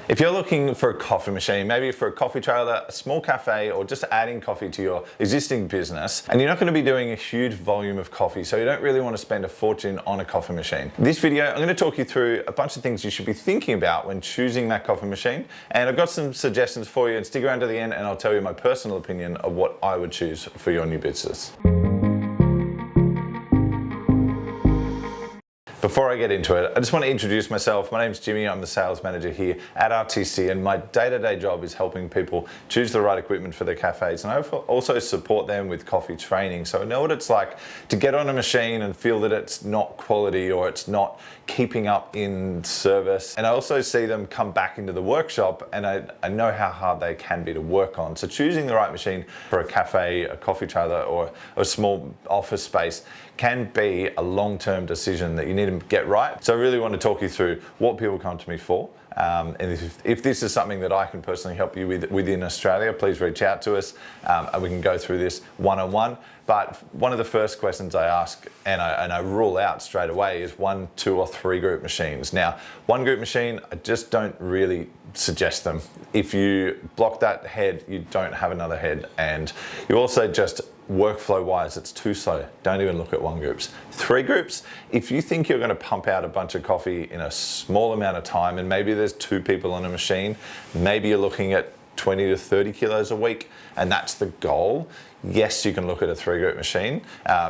If you're looking for a coffee machine, maybe for a coffee trailer, a small cafe, or just adding coffee to your existing business, and you're not going to be doing a huge volume of coffee, so you don't really want to spend a fortune on a coffee machine. This video, I'm going to talk you through a bunch of things you should be thinking about when choosing that coffee machine, and I've got some suggestions for you, and stick around to the end and I'll tell you my personal opinion of what I would choose for your new business. Before I get into it, I just want to introduce myself. My name's Jimmy, I'm the sales manager here at Artisti, and my day-to-day job is helping people choose the right equipment for their cafes, and I also support them with coffee training. So I know what it's like to get on a machine and feel that it's not quality or it's not keeping up in service. And I also see them come back into the workshop, and I know how hard they can be to work on. So choosing the right machine for a cafe, a coffee trailer, or a small office space can be a long-term decision that you need to get right. So I really want to talk you through what people come to me for. And if this is something that I can personally help you with within Australia, please reach out to us and we can go through this one-on-one. But one of the first questions I ask and I rule out straight away is 1, 2, or 3 group machines. Now, one group machine, I just don't really suggest them. If you block that head, you don't have another head, and you also just workflow wise, it's too slow. Don't even look at 1 groups. 3 groups, if you think you're going to pump out a bunch of coffee in a small amount of time, and maybe there's 2 people on a machine, maybe you're looking at 20 to 30 kilos a week, and that's the goal. Yes, you can look at a 3-group machine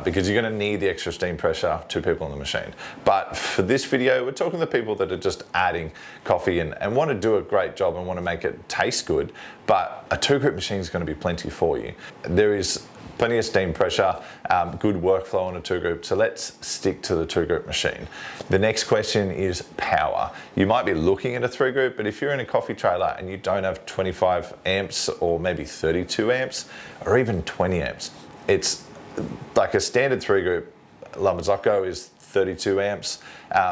because you're going to need the extra steam pressure, 2 people on the machine. But for this video, we're talking to people that are just adding coffee and want to do a great job and want to make it taste good. But a 2-group machine is going to be plenty for you. There is plenty of steam pressure, good workflow on a 2-group, so let's stick to the 2-group machine. The next question is power. You might be looking at a 3-group, but if you're in a coffee trailer and you don't have 25 amps or maybe 32 amps or even 20 amps, it's like a standard 3-group Lamazocco is 32 amps.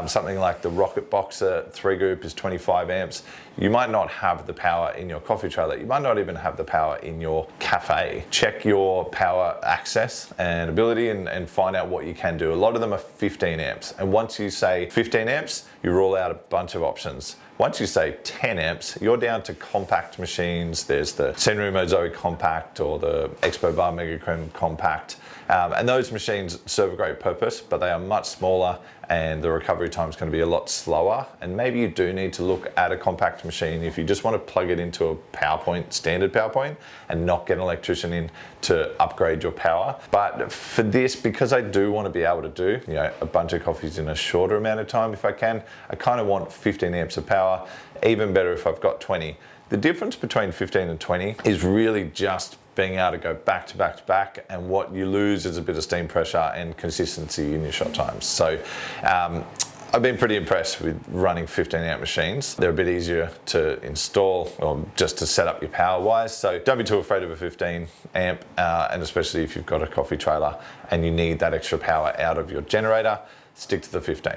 Something like the Rocket Boxer 3-group is 25 amps. You might not have the power in your coffee trailer. You might not even have the power in your cafe. Check your power access and ability and find out what you can do. A lot of them are 15 amps. And once you say 15 amps, you rule out a bunch of options. Once you say 10 amps, you're down to compact machines. There's the Sanremo Zoe Compact or the Expo Bar Mega Creme Compact. And those machines serve a great purpose, but they are much smaller and the recovery time is going to be a lot slower. And maybe you do need to look at a compact machine if you just want to plug it into a PowerPoint, standard PowerPoint, and not get an electrician in to upgrade your power. But for this, because I do want to be able to do, a bunch of coffees in a shorter amount of time if I can, I kind of want 15 amps of power, even better if I've got 20. The difference between 15 and 20 is really just being able to go back to back to back, and what you lose is a bit of steam pressure and consistency in your shot times. So I've been pretty impressed with running 15 amp machines. They're a bit easier to install or just to set up your power wise. So don't be too afraid of a 15 amp, and especially if you've got a coffee trailer and you need that extra power out of your generator, stick to the 15.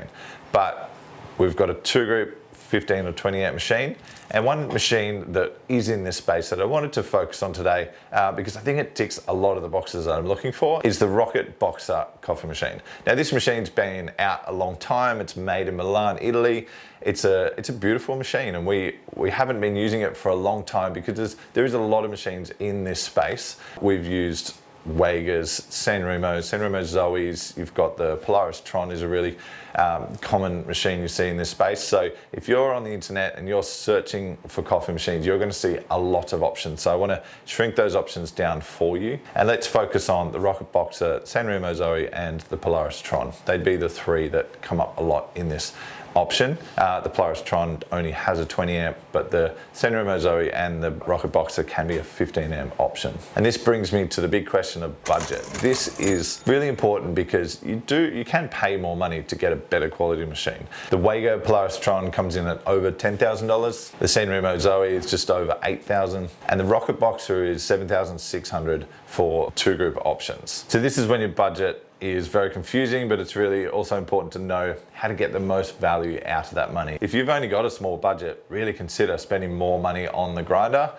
But we've got a 2-group 15 or 20 amp machine, and one machine that is in this space that I wanted to focus on today because I think it ticks a lot of the boxes that I'm looking for is the Rocket Boxer coffee machine. Now this machine's been out a long time. It's made in Milan, Italy. It's a beautiful machine, and we haven't been using it for a long time because there is a lot of machines in this space. We've used Wagas, Sanremo Zoes, you've got the Polaris Tron is a really common machine you see in this space. So if you're on the internet and you're searching for coffee machines, you're going to see a lot of options. So I want to shrink those options down for you, and let's focus on the Rocket Boxer, Sanremo Zoe, and the Polaris Tron. They'd be the 3 that come up a lot in this option. The Polaris Tron only has a 20 amp, but the Sanremo Zoe and the Rocket Boxer can be a 15 amp option. And this brings me to the big question of budget. This is really important because you can pay more money to get a better quality machine. The Wago Polaris Tron comes in at over $10,000. The Sanremo Zoe is just over $8,000, and the Rocket Boxer is $7,600 for 2-group options. So this is when your budget is very confusing, but it's really also important to know how to get the most value out of that money. If you've only got a small budget, really consider spending more money on the grinder.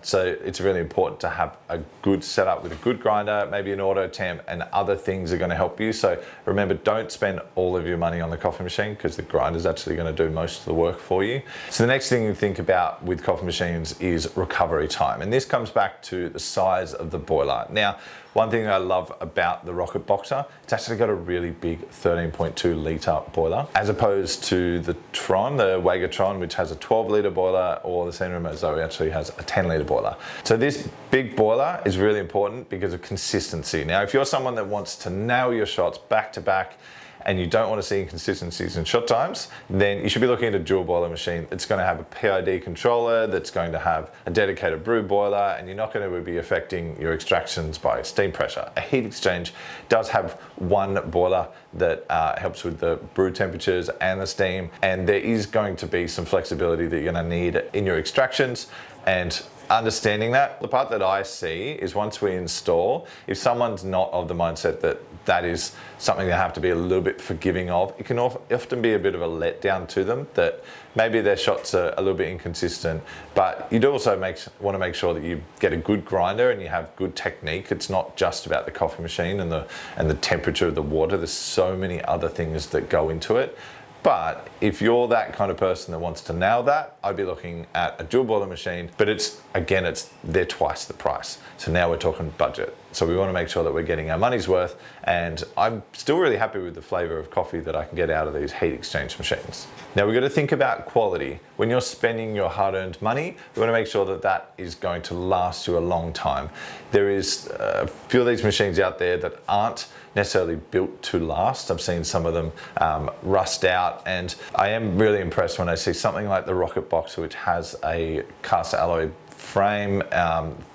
So it's really important to have a good setup with a good grinder, maybe an auto temp, and other things are going to help you. So remember, don't spend all of your money on the coffee machine, because the grinder is actually going to do most of the work for you. So the next thing you think about with coffee machines is recovery time. And this comes back to the size of the boiler. Now, one thing I love about the Rocket Boxer, it's actually got a really big 13.2 litre boiler, as opposed to the Tron, the Wagatron, which has a 12 litre boiler, or the Sanremo Zoe actually has a 10 litre boiler. So this big boiler is really important because of consistency. Now, if you're someone that wants to nail your shots back to back, and you don't want to see inconsistencies in shot times, then you should be looking at a dual boiler machine. It's going to have a PID controller, that's going to have a dedicated brew boiler, and you're not going to be affecting your extractions by steam pressure. A heat exchange does have one boiler that helps with the brew temperatures and the steam, and there is going to be some flexibility that you're going to need in your extractions. And understanding that, the part that I see is once we install, if someone's not of the mindset that that is something they have to be a little bit forgiving of, it can often be a bit of a letdown to them, that maybe their shots are a little bit inconsistent. But you'd also want to make sure that you get a good grinder and you have good technique. It's not just about the coffee machine and the temperature of the water. There's so many other things that go into it. But if you're that kind of person that wants to nail that, I'd be looking at a dual boiler machine, but they're twice the price. So now we're talking budget. So we want to make sure that we're getting our money's worth, and I'm still really happy with the flavor of coffee that I can get out of these heat exchange machines. Now we've got to think about quality. When you're spending your hard-earned money, we want to make sure that that is going to last you a long time. There is a few of these machines out there that aren't necessarily built to last. I've seen some of them rust out, and I am really impressed when I see something like the Rocket Boxer, which has a cast alloy frame,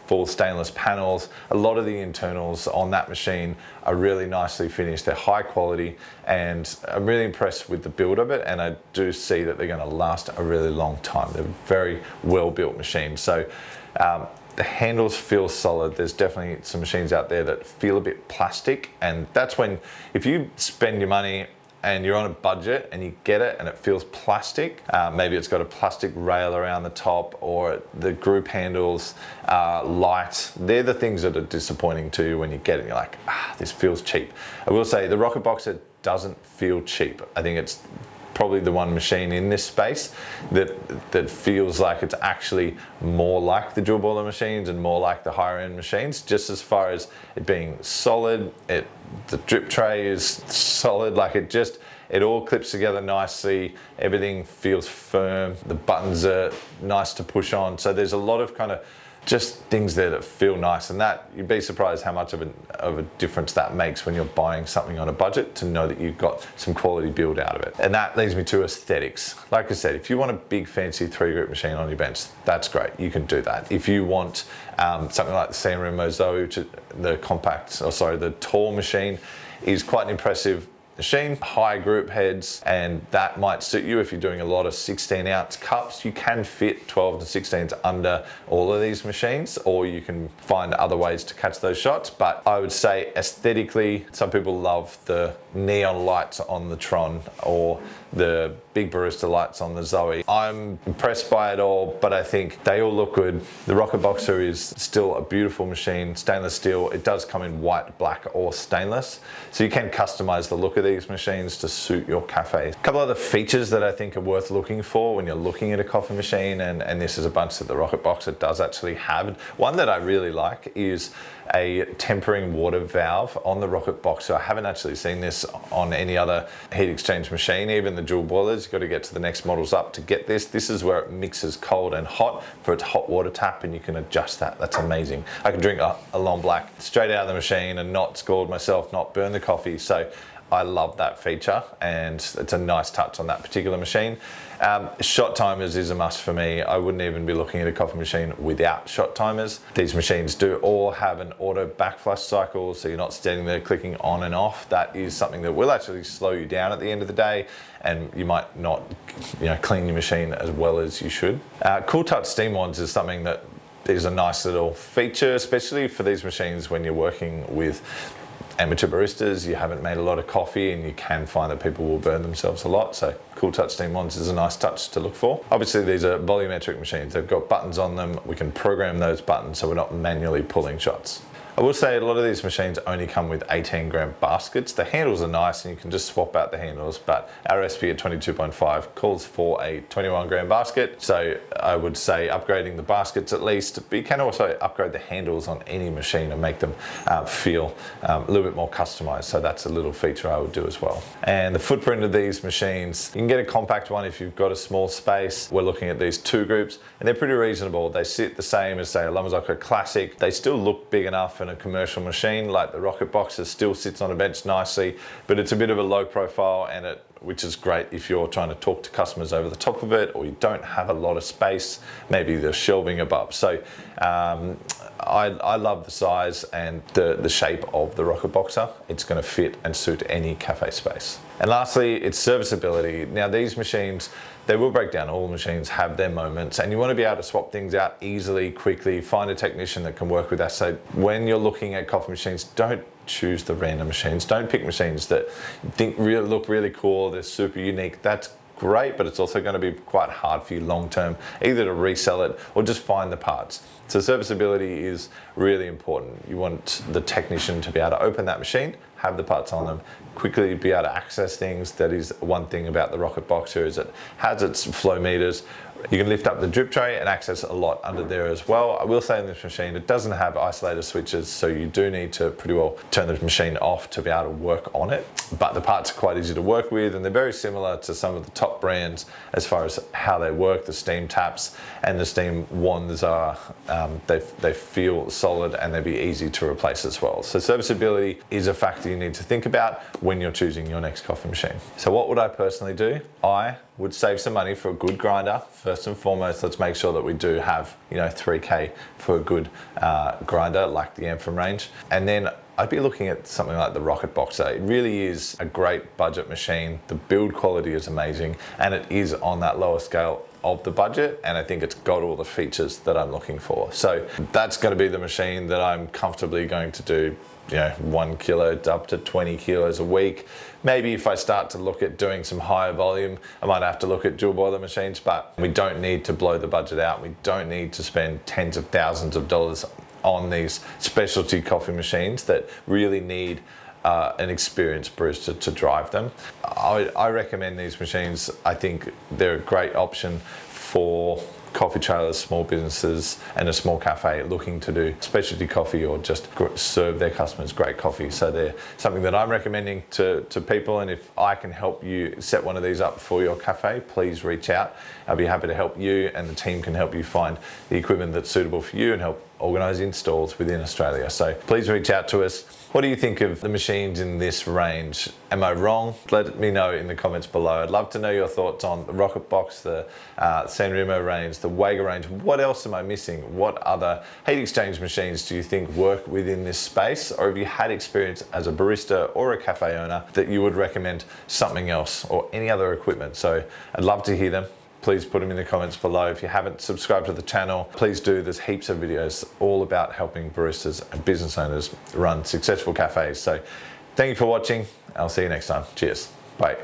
full stainless panels. A lot of the internals on that machine are really nicely finished. They're high quality, and I'm really impressed with the build of it, and I do see that they're going to last a really long time. They're very well built machines. So the handles feel solid. There's definitely some machines out there that feel a bit plastic, and that's when, if you spend your money and you're on a budget and you get it and it feels plastic, maybe it's got a plastic rail around the top, or the group handles are light. They're the things that are disappointing to you when you get it and you're like, this feels cheap. I will say the Rocket Boxer doesn't feel cheap. I think it's probably the one machine in this space that feels like it's actually more like the dual boiler machines and more like the higher end machines, just as far as it being solid. The drip tray is solid, like it all clips together nicely. Everything feels firm. The buttons are nice to push on. So there's a lot of kind of just things there that feel nice, and that you'd be surprised how much of a difference that makes when you're buying something on a budget, to know that you've got some quality build out of it. And that leads me to aesthetics. Like I said, if you want a big fancy 3-group machine on your bench, that's great, you can do that. If you want something like the Sanremo Zoe, which is the tall machine, is quite an impressive machine, high group heads, and that might suit you if you're doing a lot of 16-ounce cups. You can fit 12 to 16s under all of these machines, or you can find other ways to catch those shots. But I would say aesthetically, some people love the neon lights on the Tron or the big barista lights on the Zoe. I'm impressed by it all, but I think they all look good. The Rocket Boxer is still a beautiful machine, stainless steel. It does come in white, black, or stainless, so you can customize the look of these machines to suit your cafe. A couple other features that I think are worth looking for when you're looking at a coffee machine, and this is a bunch that the Rocket Boxer does actually have. One that I really like is a tempering water valve on the Rocket Boxer. I haven't actually seen this on any other heat exchange machine, even the dual boilers. You've got to get to the next models up to get this. This is where it mixes cold and hot for its hot water tap, and you can adjust that. That's amazing. I can drink a long black straight out of the machine and not scald myself, not burn the coffee. So I love that feature, and it's a nice touch on that particular machine. Shot timers is a must for me. I wouldn't even be looking at a coffee machine without shot timers. These machines do all have an auto backflush cycle, so you're not standing there clicking on and off. That is something that will actually slow you down at the end of the day, and you might not clean your machine as well as you should. Cool touch steam wands is something that is a nice little feature, especially for these machines when you're working with amateur baristas, you haven't made a lot of coffee, and you can find that people will burn themselves a lot. So cool touch steam wands is a nice touch to look for. Obviously these are volumetric machines. They've got buttons on them. We can program those buttons so we're not manually pulling shots. I will say a lot of these machines only come with 18-gram baskets. The handles are nice and you can just swap out the handles, but our recipe at 22.5 calls for a 21-gram basket. So I would say upgrading the baskets at least, but you can also upgrade the handles on any machine and make them feel a little bit more customized. So that's a little feature I would do as well. And the footprint of these machines, you can get a compact one if you've got a small space. We're looking at these two groups and they're pretty reasonable. They sit the same as say a Lamazocco Classic. They still look big enough a commercial machine like the Rocket Boxer still sits on a bench nicely, but it's a bit of a low profile, and which is great if you're trying to talk to customers over the top of it, or you don't have a lot of space, maybe there's shelving above. So I love the size and the shape of the Rocket Boxer. It's going to fit and suit any cafe space. And lastly, it's serviceability. Now these machines, they will break down. All machines have their moments, and you want to be able to swap things out easily, quickly, find a technician that can work with that. So when you're looking at coffee machines, don't choose the random machines. Don't pick machines that you think look really cool, they're super unique. That's great, but it's also going to be quite hard for you long term, either to resell it or just find the parts. So serviceability is really important. You want the technician to be able to open that machine, have the parts on them, quickly be able to access things. That is one thing about the Rocket Boxer, is it has its flow meters. You can lift up the drip tray and access a lot under there as well. I will say in this machine, it doesn't have isolator switches, so you do need to pretty well turn the machine off to be able to work on it. But the parts are quite easy to work with, and they're very similar to some of the top brands as far as how they work. The steam taps and the steam wands are, they feel solid and they'd be easy to replace as well. So serviceability is a factor you need to think about when you're choosing your next coffee machine. So what would I personally do? I would save some money for a good grinder. First and foremost, let's make sure that we do have, 3K for a good grinder like the Amphem range. And then I'd be looking at something like the Rocket Boxer. It really is a great budget machine. The build quality is amazing, and it is on that lower scale of the budget, and I think it's got all the features that I'm looking for. So that's going to be the machine that I'm comfortably going to do 1 kilo up to 20 kilos a week. Maybe if I start to look at doing some higher volume, I might have to look at dual boiler machines, but we don't need to blow the budget out. We don't need to spend tens of thousands of dollars on these specialty coffee machines that really need an experienced barista to drive them. I recommend these machines. I think they're a great option for coffee trailers, small businesses, and a small cafe looking to do specialty coffee or just serve their customers great coffee. So they're something that I'm recommending to people, and if I can help you set one of these up for your cafe, please reach out. I'll be happy to help you, and the team can help you find the equipment that's suitable for you and help organise installs within Australia. So please reach out to us. What do you think of the machines in this range? Am I wrong? Let me know in the comments below. I'd love to know your thoughts on the Rocket Box, the San Remo range, the Wega range. What else am I missing? What other heat exchange machines do you think work within this space? Or have you had experience as a barista or a cafe owner that you would recommend something else or any other equipment? So I'd love to hear them. Please put them in the comments below. If you haven't subscribed to the channel, please do. There's heaps of videos all about helping baristas and business owners run successful cafes. So thank you for watching. I'll see you next time. Cheers. Bye.